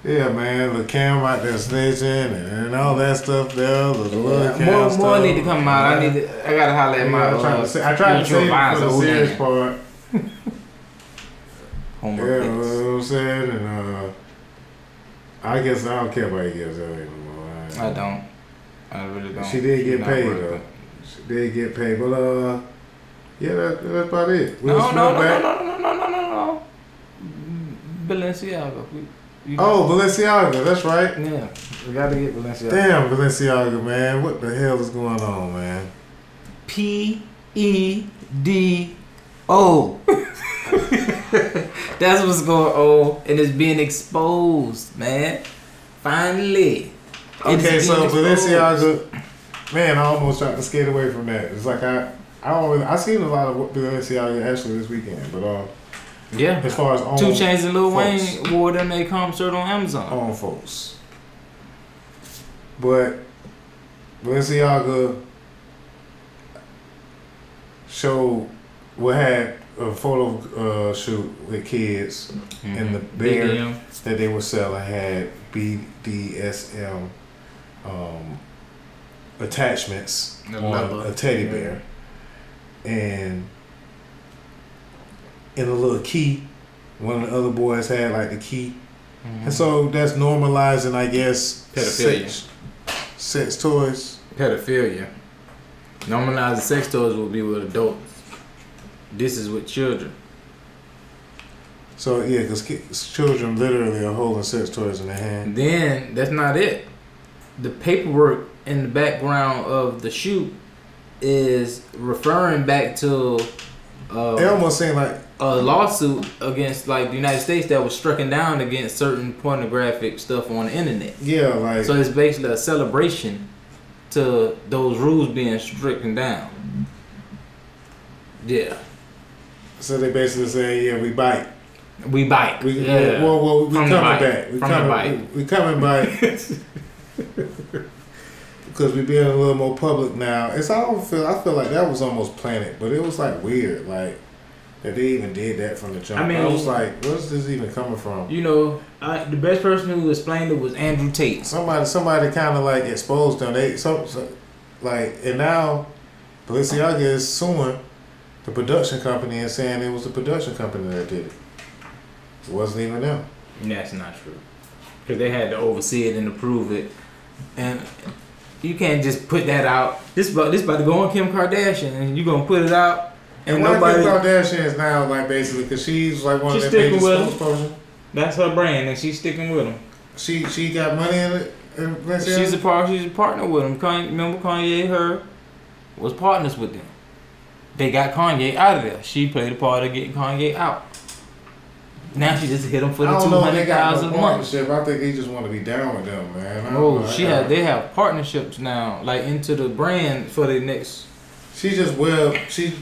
Yeah, man, Lil Cam out there snitching and all that stuff there. More need to come out. I gotta holler at my. I tried to save it for the serious part. You know what I'm saying? And I guess I don't care about you guys anymore. I don't. I really don't. She did get paid though. She did get paid, but yeah, that's about it. No. Balenciaga. Balenciaga, that's right. Yeah, we gotta get Balenciaga. Damn, Balenciaga, man. What the hell is going on, man? PEDO. That's what's going on, and it's being exposed, man. Finally. Okay, so Balenciaga, man, I almost tried to skate away from that. It's like I seen a lot of Balenciaga actually this weekend, but yeah. As far as 2 Chainz and Lil Wayne wore them they come shirt on Amazon. On folks. But Balenciaga had a photo shoot with kids, and the bear that they were selling had BDSM attachments on a teddy bear, and in a little key. One of the other boys had like the key, and so that's normalizing, I guess, pedophilia, sex toys. Pedophilia. Normalizing sex toys will be with adults. This is with children. So yeah, because children literally are holding sex toys in their hand. Then that's not it. The paperwork in the background of the shoot is referring back to. It almost seemed like a lawsuit against like the United States that was stricken down against certain pornographic stuff on the internet. Yeah, like so it's basically a celebration to those rules being stricken down. Yeah. So they basically say, yeah, we bite. We bite. We coming back. We coming back. Because we being a little more public now. I feel like that was almost planned, but it was like weird, like that they even did that from the jump. I mean, I was like, where's this even coming from? You know, the best person who explained it was Andrew Tate. Somebody kind of like exposed them. And now Balenciaga is suing the production company and saying it was the production company that did it. It wasn't even them. That's not true. Because they had to oversee it and approve it, and you can't just put that out. This about to go on Kim Kardashian, and you gonna put it out, and nobody. Kim Kardashian is now like basically because she's like one of the biggest spokespersons. That's her brand, and she's sticking with him. She got money in it. She's a partner with him. Remember Kanye was partners with them. They got Kanye out of there. She played a part of getting Kanye out. Now she just hit him for the $200,000 a month. I think he just want to be down with them, man. They have partnerships now, like into the brand for the next. She just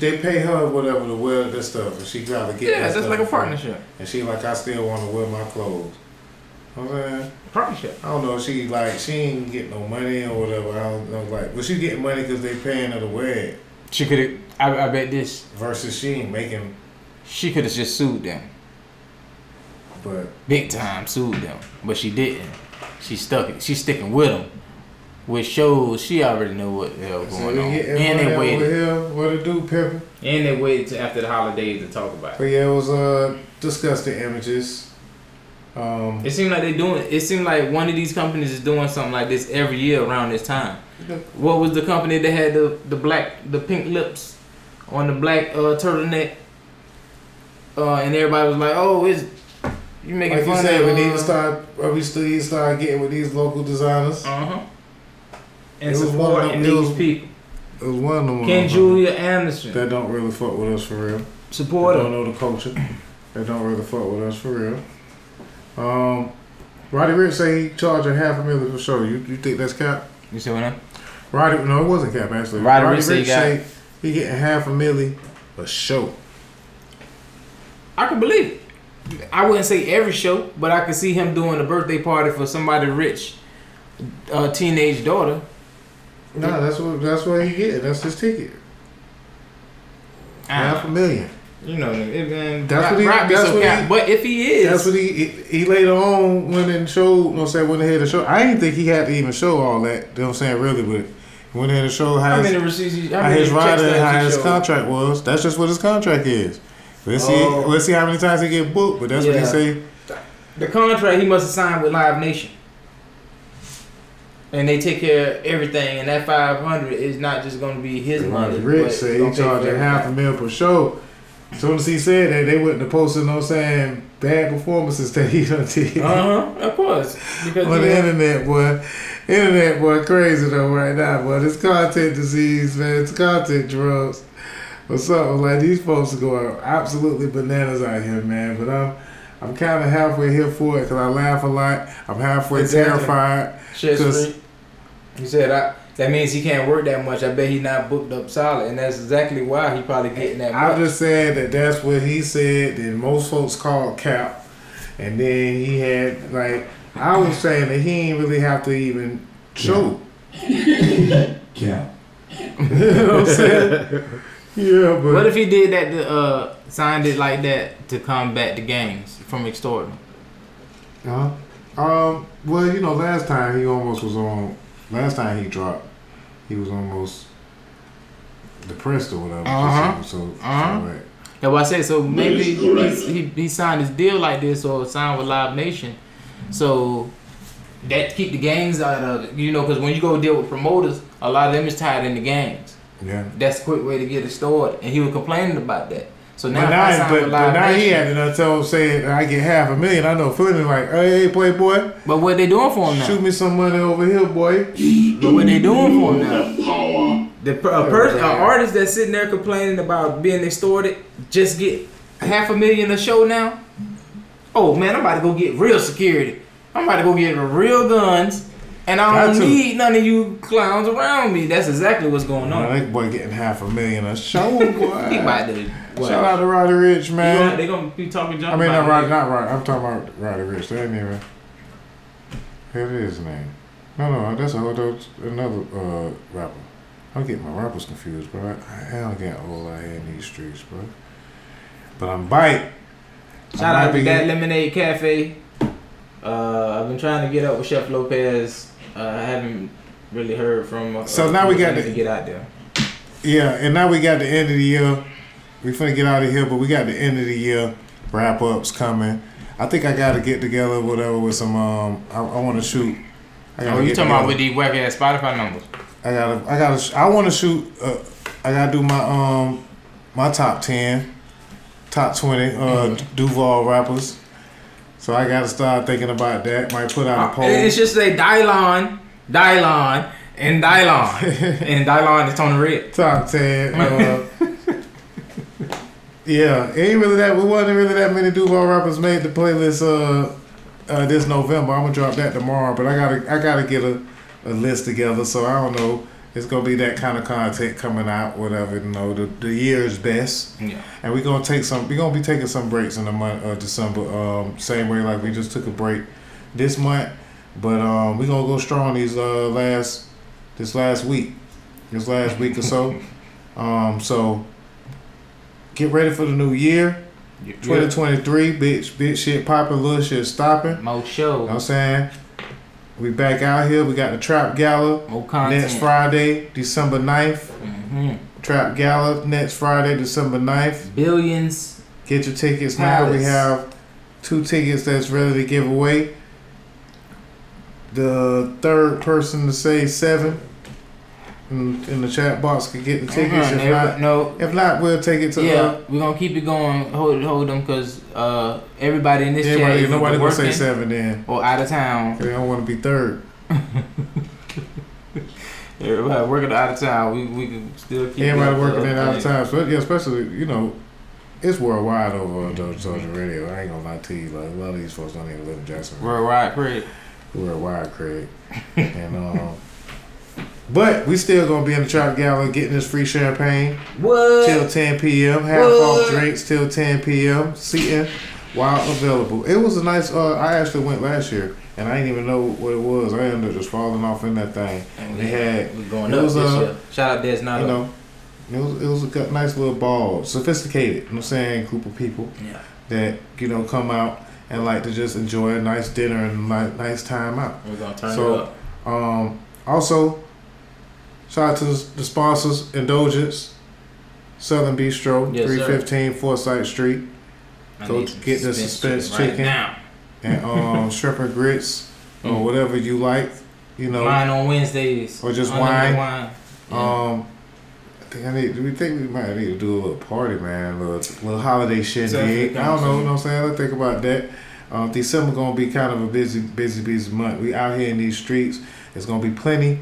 they pay her whatever to wear this stuff, and she gotta get. Yeah, that's like a partnership. And she like, I still want to wear my clothes. You know what I'm saying? Partnership. I don't know. She ain't getting no money or whatever. I don't know. But she's getting money because they paying her to wear it. She could have. I bet this. Versus she ain't making. She could have just sued them. But big time sued them, but she didn't. She stuck it. She's sticking with them, which shows she already know what the hell going on. And they waited. What it do, Pepper? And they waited till after the holidays to talk about it. But yeah, it was disgusting images. It seemed like it seemed like one of these companies is doing something like this every year around this time. What was the company that had the pink lips on the black turtleneck? And everybody was like, "Oh, you making fun of it." We need to start getting with these local designers. And supporting these people. It was one of them. Ken Julia Anderson. That don't really fuck with us for real. Support them. Don't know the culture. That don't really fuck with us for real. Roddy Ricch say he charging $500,000 for show. You think that's cap? You see what I'm? Roddy, no, it wasn't cap actually. Roddy Ricch say he getting $500,000 a show. I can believe it. I wouldn't say every show, but I could see him doing a birthday party for somebody rich, teenage daughter. Nah, that's what he get. That's his ticket. $500,000. You know, that's what he. But if he is, that's what he later on went and showed. You know what I'm saying? Went ahead and show. I didn't think he had to even show all that. You know what I'm saying? Really, but went ahead and showed how his contract was. That's just what his contract is. Let's see how many times he get booked. But that's what he say. The contract he must have signed with Live Nation. And they take care of everything, and that $500 is not just going to be his money. Rich said he charging $500,000 per show. As soon as he said that, they wouldn't have posted no saying bad performances that he done did. Of course. Because on the internet, boy, crazy though right now, boy. This content disease, man. It's content drugs or something. Like these folks are going absolutely bananas out here, man. But I'm kind of halfway here for it because I laugh a lot. I'm halfway terrified. He said that means he can't work that much. I bet he's not booked up solid, and that's exactly why he probably getting that much. I'm just saying that's what he said. That most folks call cap, and then he had I was saying that he ain't really have to even show. Yeah. You know what I'm saying? Yeah, but what if he did that to signed it like that to combat the gangs from extorting? Well, you know, last time he almost was on. Last time he dropped, he was almost depressed or whatever. So that's what I said. So maybe he signed his deal like this or signed with Live Nation, so that keep the gangs out of it. You know, because when you go deal with promoters, a lot of them is tied in the gangs. Yeah, that's a quick way to get it started, and he was complaining about that. So now, but now he had to tell saying I get $500,000. I know Flynn like, hey, Playboy. But what they doing for him now? Shoot me some money over here, boy. But what they doing for him now? An artist that's sitting there complaining about being extorted just get $500,000 a show now. Oh man, I'm about to go get real security. I'm about to go get real guns. And I don't need none of you clowns around me. That's exactly what's going on. That boy getting $500,000 a show, boy. He about to. Shout out to Roddy Ricch, man. They gonna be talking junk. I mean, not Roddy. I'm talking about Roddy Ricch. That ain't even. That is his name. No, that's another rapper. I'm getting my rappers confused, bro. I don't get old out here in these streets, bro. But I'm bite. Shout out to that Lemonade Cafe. I've been trying to get up with Chef Lopez. I haven't really heard from. So now we got to get out there. Yeah, and now we got the end of the year. We finna get out of here, but we got the end of the year wrap ups coming. I think I gotta get together, whatever, with some. I want to shoot. You talking about with the wack ass Spotify numbers? I want to shoot. I gotta do my my top 10, top 20 Duval rappers. So I gotta start thinking about that. Might put out a poll. It's just say Dylon, and Dylon, and Dylon is Tony Red. Top 10. Yeah, it wasn't really that many Duval rappers made the playlist this November. I'm gonna drop that tomorrow, but I gotta get a list together. So I don't know. It's gonna be that kind of content coming out, whatever. You know, the year's best. Yeah. And we're gonna be taking some breaks in the month of December. Same way like we just took a break this month, but we're gonna go strong this last week or so. So get ready for the new year. 2023, big shit popping, little shit stopping. More shows. You know what I'm saying? We back out here. We got the Trap Gala next Friday, December 9th. Trap Gala next Friday, December 9th. Billions. Get your tickets now. We have 2 tickets that's ready to give away. The third person to say 7 in the chat box could get the tickets. If not, we'll take it to. We're gonna keep it going. Hold them, cause everybody in this chat is nobody working gonna say 7 then or out of town. They don't want to be third. Everybody working out of town. We can still keep. Everybody working out of town. So especially it's worldwide over on DozhaToldya Radio. I ain't gonna lie to you. Like, a lot of these folks don't even live in Jacksonville. Worldwide, Craig. And but we still gonna be in the Trap Gala getting this free champagne till 10 p.m. Half off drinks till 10 p.m. Seating while available. It was a nice. I actually went last year and I didn't even know what it was. I ended up just falling off in that thing. And we're going up this year. Shout out Desnado. It was a nice little ball, sophisticated. You know what I'm saying, group of people that come out and like to just enjoy a nice dinner and a nice time out. We're gonna turn it up. Also, shout out to the sponsors: Indulgence, Southern Bistro, 315 Forsyth Street. Go get the suspense chicken and shrimp and grits or whatever you like. Wine on Wednesdays or just wine. We think we might need to do a little party, man. A little holiday shindig. I don't know. You know what I'm saying? Let's think about that. December gonna be kind of a busy month. We out here in these streets. It's gonna be plenty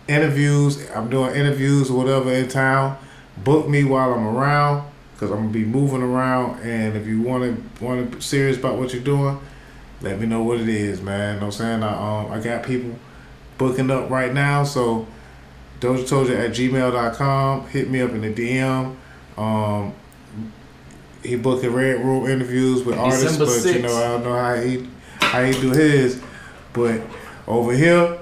interviews. I'm doing interviews or whatever in town. Book me while I'm around, because I'm gonna be moving around. And if you want to serious about what you're doing, let me know what it is, man. You know what I'm saying? I got people booking up right now, so DozhaToldya@gmail.com. Hit me up in the DM. He booking Red Room interviews with artists, but 6th. I don't know how he do his. But over here,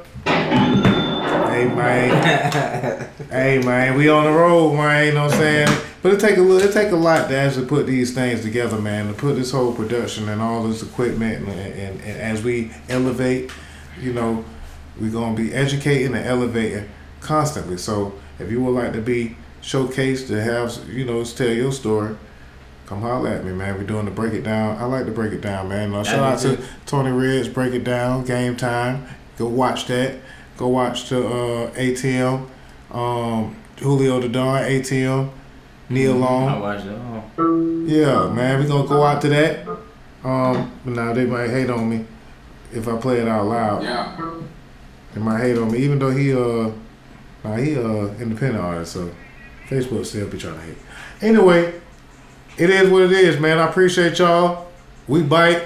hey man, we on the road, man. You know what I'm saying? But it take a lot to actually put these things together, man. To put this whole production and all this equipment, and as we elevate, we're gonna be educating and elevating constantly. So if you would like to be showcased, to have tell your story, come holler at me, man. We're doing the Break It Down. I like to break it down, man. Shout out to Tony Red's Break It Down, Game Time. Go watch that. Go watch the ATM, Julio the Don, ATM, Neil Long. I watched it all. Yeah, man. We're gonna go out to that. But now they might hate on me if I play it out loud. Yeah. They might hate on me, even though he independent artist, so Facebook still be trying to hate. Anyway, it is what it is, man. I appreciate y'all. We bite.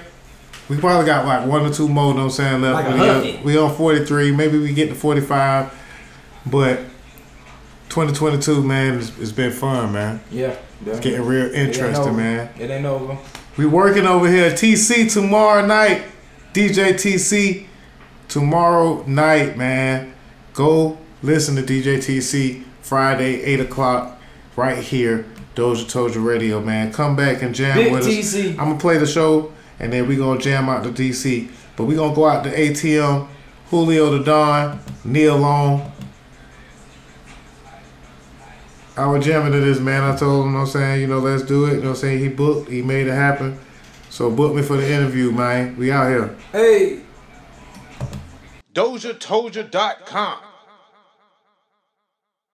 We probably got like 1 or 2 more, know what I'm saying, left. We on 43. Maybe we get to 45. But 2022, man, it's been fun, man. Yeah. It's getting real interesting, man. It ain't over. We working over here. TC tomorrow night. DJ TC tomorrow night, man. Go listen to DJ TC Friday, 8 o'clock, right here, DozhaToldya Radio, man. Come back and jam Big with TC. us. I'm going to play the show, and then we going to jam out to DC. But we going to go out to ATM, Julio the Don, Neil Long. I was jamming to this, man. I told him, you know what I'm saying, let's do it. You know what I'm saying? He booked. He made it happen. So book me for the interview, man. We out here. Hey. DozhaToldya.com.